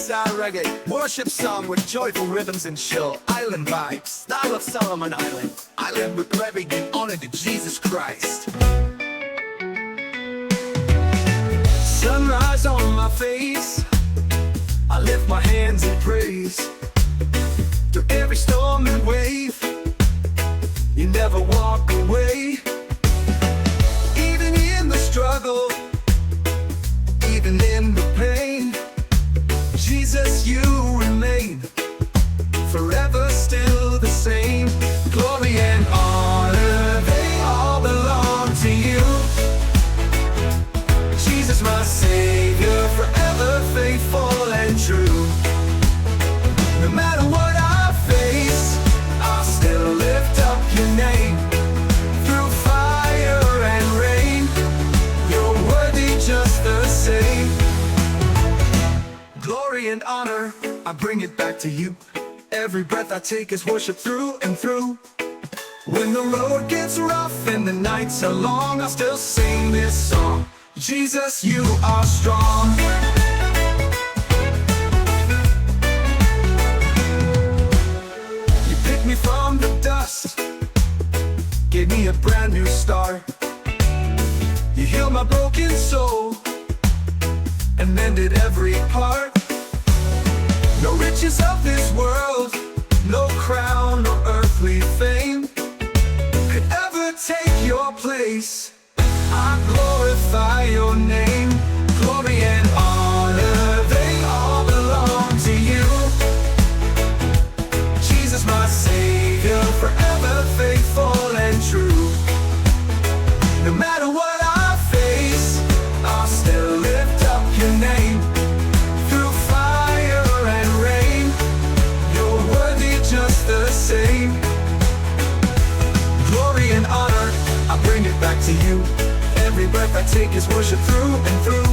Style reggae, worship song with joyful rhythms and chill island vibes. Style of Solomon Island. Island with reggae, honor to Jesus Christ. Sunrise on my face, I lift my hands in praise. Through every storm and wave, you never walk away. Even in the struggle, even in the pain, Jesus, you remain forever still the same. Glory and honor, they all belong to you. Jesus, my Savior, forever faithful and true. No matter what I face, I'll still lift up your name. Through fire and rain, you're worthy just the same. Glory and honor, I bring it back to you. Every breath I take is worship through and through. When the road gets rough and the nights are long, I'll still sing this song. Jesus, you are strong. You picked me from the dust, gave me a brand new start. You healed my broken soul and mended every part. No riches of this world, no crown or earthly fame could ever take your place. I glorify your name. Glory and honor, they all belong to you. Jesus, my Savior, forever faithful and true. No matter what I face, I'll still lift up your name. Through fire and rain, you're worthy just the same. Glory and honor, I bring it back to you. Every breath I take is worship through and through.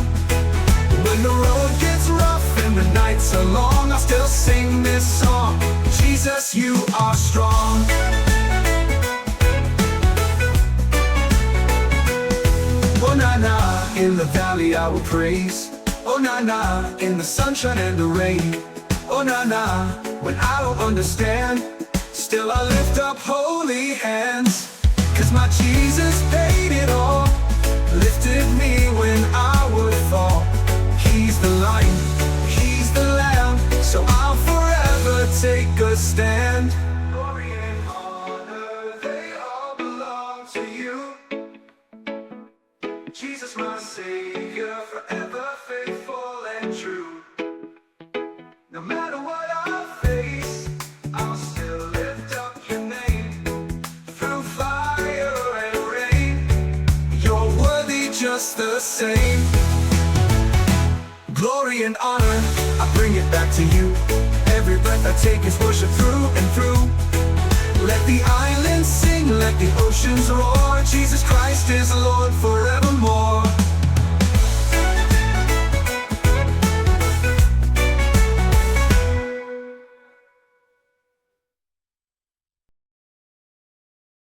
When the road gets rough and the nights are long, I'll still sing this song. Jesus, you are strong. Oh na na, in the valley I will praise. Oh na na, in the sunshine and the rain. Oh na na, when I don't understand, still I lift up holy hands. 'Cause my Jesus paid it all, lifted me when I would fall. He's the lion, he's the lamb, so I'll forever take a stand. Glory and honor, they all belong to you. Jesus, my Savior, forever faithful and true. No matter what I face, I'll still lift up your name. Through fire and rain, you're worthy just the same. Glory and honor, I bring it back to you. Every breath I take is worship through and through. Let the islands sing, let the oceans roar.